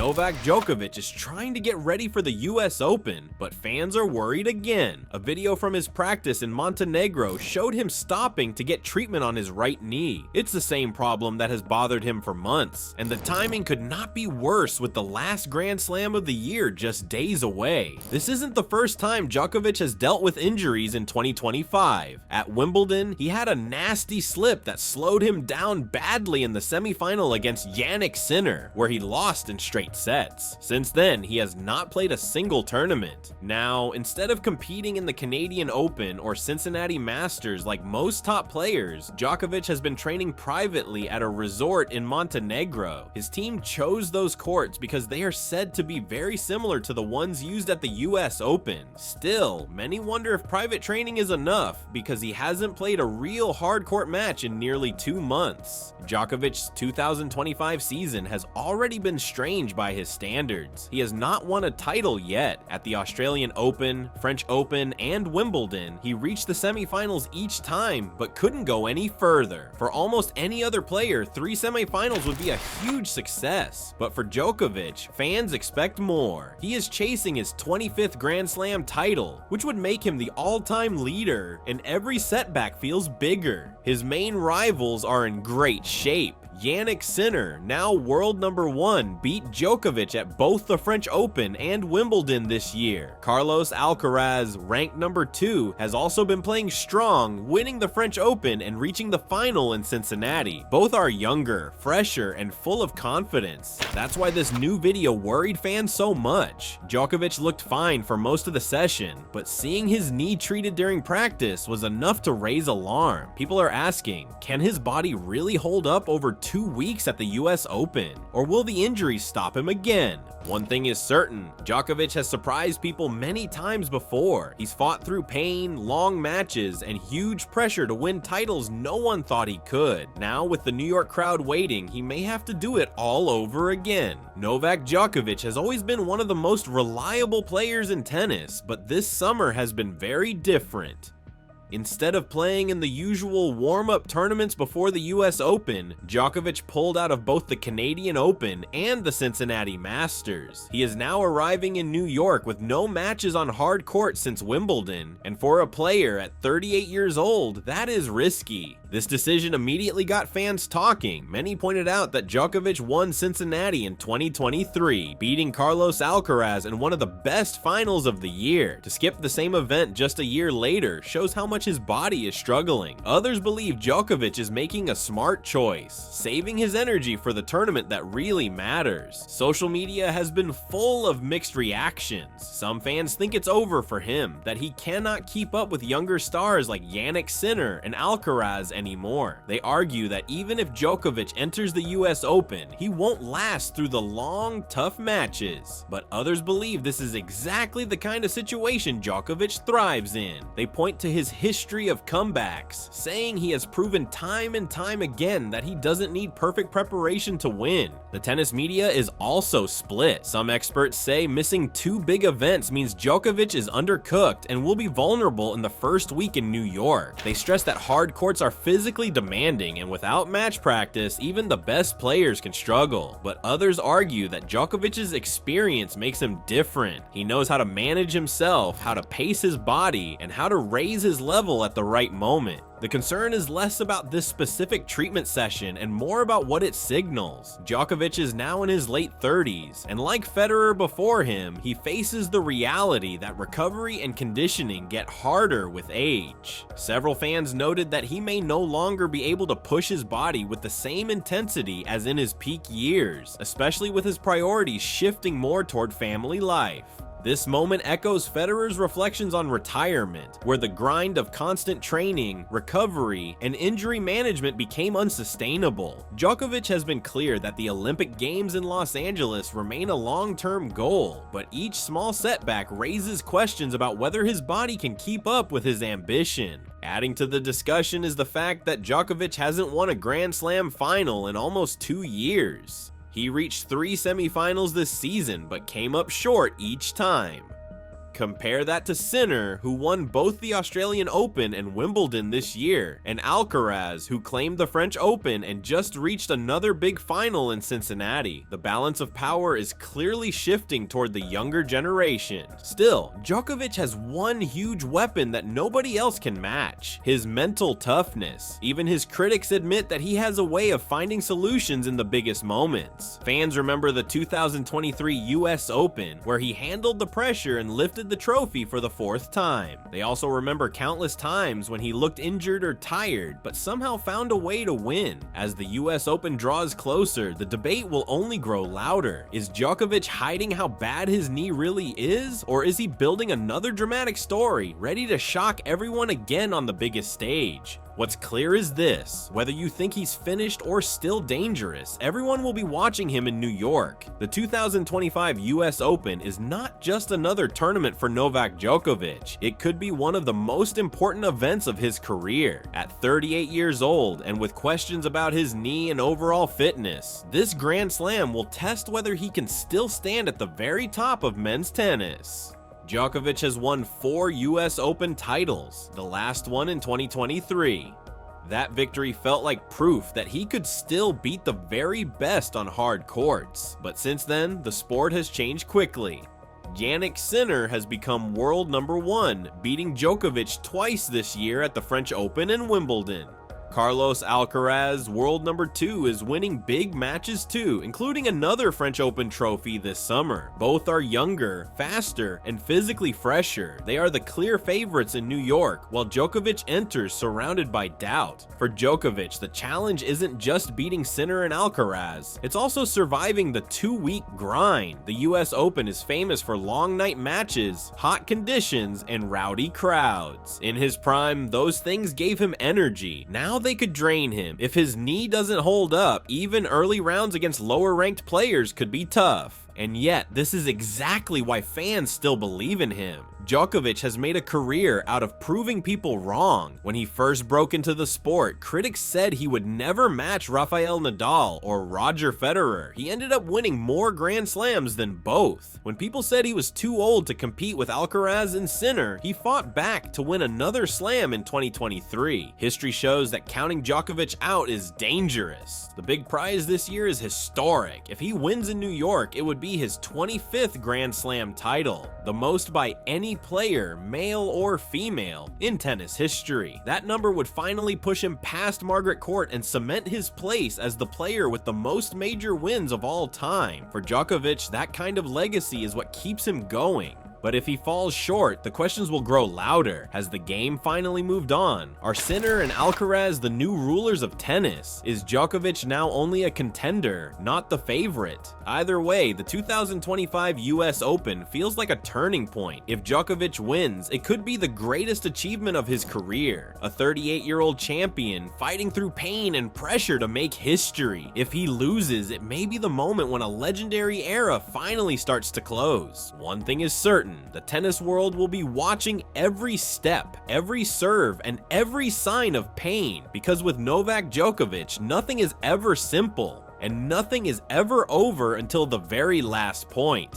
Novak Djokovic is trying to get ready for the US Open, but fans are worried again. A video from his practice in Montenegro showed him stopping to get treatment on his right knee. It's the same problem that has bothered him for months, and the timing could not be worse with the last Grand Slam of the year just days away. This isn't the first time Djokovic has dealt with injuries in 2025. At Wimbledon, he had a nasty slip that slowed him down badly in the semifinal against Jannik Sinner, where he lost in straight sets. Since then, he has not played a single tournament. Now, instead of competing in the Canadian Open or Cincinnati Masters like most top players, Djokovic has been training privately at a resort in Montenegro. His team chose those courts because they are said to be very similar to the ones used at the US Open. Still, many wonder if private training is enough because he hasn't played a real hard court match in nearly 2 months. Djokovic's 2025 season has already been strange by his standards. He has not won a title yet. At the Australian Open, French Open, and Wimbledon, he reached the semifinals each time, but couldn't go any further. For almost any other player, 3 semifinals would be a huge success. But for Djokovic, fans expect more. He is chasing his 25th Grand Slam title, which would make him the all-time leader, and every setback feels bigger. His main rivals are in great shape. Jannik Sinner, now world number 1, beat Djokovic at both the French Open and Wimbledon this year. Carlos Alcaraz, ranked number 2, has also been playing strong, winning the French Open and reaching the final in Cincinnati. Both are younger, fresher, and full of confidence. That's why this new video worried fans so much. Djokovic looked fine for most of the session, but seeing his knee treated during practice was enough to raise alarm. People are asking, can his body really hold up over 2 weeks at the US Open? Or will the injuries stop him again? One thing is certain, Djokovic has surprised people many times before. He's fought through pain, long matches, and huge pressure to win titles no one thought he could. Now, with the New York crowd waiting, he may have to do it all over again. Novak Djokovic has always been one of the most reliable players in tennis, but this summer has been very different. Instead of playing in the usual warm-up tournaments before the US Open, Djokovic pulled out of both the Canadian Open and the Cincinnati Masters. He is now arriving in New York with no matches on hard court since Wimbledon, and for a player at 38 years old, that is risky. This decision immediately got fans talking. Many pointed out that Djokovic won Cincinnati in 2023, beating Carlos Alcaraz in one of the best finals of the year. To skip the same event just a year later shows how much his body is struggling. Others believe Djokovic is making a smart choice, saving his energy for the tournament that really matters. Social media has been full of mixed reactions. Some fans think it's over for him, that he cannot keep up with younger stars like Jannik Sinner and Alcaraz anymore. They argue that even if Djokovic enters the US Open, he won't last through the long, tough matches. But others believe this is exactly the kind of situation Djokovic thrives in. They point to his history of comebacks, saying he has proven time and time again that he doesn't need perfect preparation to win. The tennis media is also split. Some experts say missing 2 big events means Djokovic is undercooked and will be vulnerable in the first week in New York. They stress that hard courts are physically demanding, and without match practice, even the best players can struggle. But others argue that Djokovic's experience makes him different. He knows how to manage himself, how to pace his body, and how to raise his level at the right moment. The concern is less about this specific treatment session and more about what it signals. Djokovic is now in his late 30s, and like Federer before him, he faces the reality that recovery and conditioning get harder with age. Several fans noted that he may no longer be able to push his body with the same intensity as in his peak years, especially with his priorities shifting more toward family life. This moment echoes Federer's reflections on retirement, where the grind of constant training, recovery, and injury management became unsustainable. Djokovic has been clear that the Olympic Games in Los Angeles remain a long-term goal, but each small setback raises questions about whether his body can keep up with his ambition. Adding to the discussion is the fact that Djokovic hasn't won a Grand Slam final in almost 2 years. He reached 3 semifinals this season, but came up short each time. Compare that to Sinner, who won both the Australian Open and Wimbledon this year, and Alcaraz, who claimed the French Open and just reached another big final in Cincinnati. The balance of power is clearly shifting toward the younger generation. Still, Djokovic has one huge weapon that nobody else can match: his mental toughness. Even his critics admit that he has a way of finding solutions in the biggest moments. Fans remember the 2023 US Open, where he handled the pressure and lifted the trophy for the 4th time. They also remember countless times when he looked injured or tired, but somehow found a way to win. As the US Open draws closer, the debate will only grow louder. Is Djokovic hiding how bad his knee really is? Or is he building another dramatic story, ready to shock everyone again on the biggest stage? What's clear is this: whether you think he's finished or still dangerous, everyone will be watching him in New York. The 2025 US Open is not just another tournament for Novak Djokovic. It could be one of the most important events of his career. At 38 years old, and with questions about his knee and overall fitness, this Grand Slam will test whether he can still stand at the very top of men's tennis. Djokovic has won 4 US Open titles, the last one in 2023. That victory felt like proof that he could still beat the very best on hard courts. But since then, the sport has changed quickly. Jannik Sinner has become world #1, beating Djokovic twice this year at the French Open and Wimbledon. Carlos Alcaraz, world #2, is winning big matches too, including another French Open trophy this summer. Both are younger, faster, and physically fresher. They are the clear favorites in New York, while Djokovic enters surrounded by doubt. For Djokovic, the challenge isn't just beating Sinner and Alcaraz, it's also surviving the 2-week grind. The US Open is famous for long night matches, hot conditions, and rowdy crowds. In his prime, those things gave him energy. Now they could drain him. If his knee doesn't hold up, even early rounds against lower ranked players could be tough. And yet, this is exactly why fans still believe in him. Djokovic has made a career out of proving people wrong. When he first broke into the sport, critics said he would never match Rafael Nadal or Roger Federer. He ended up winning more Grand Slams than both. When people said he was too old to compete with Alcaraz and Sinner, he fought back to win another slam in 2023. History shows that counting Djokovic out is dangerous. The big prize this year is historic. If he wins in New York, it would be his 25th Grand Slam title, the most by any player, male or female, in tennis history. That number would finally push him past Margaret Court and cement his place as the player with the most major wins of all time. For Djokovic, that kind of legacy is what keeps him going. But if he falls short, the questions will grow louder. Has the game finally moved on? Are Sinner and Alcaraz the new rulers of tennis? Is Djokovic now only a contender, not the favorite? Either way, the 2025 US Open feels like a turning point. If Djokovic wins, it could be the greatest achievement of his career. A 38-year-old champion fighting through pain and pressure to make history. If he loses, it may be the moment when a legendary era finally starts to close. One thing is certain: the tennis world will be watching every step, every serve, and every sign of pain, because with Novak Djokovic, nothing is ever simple, and nothing is ever over until the very last point.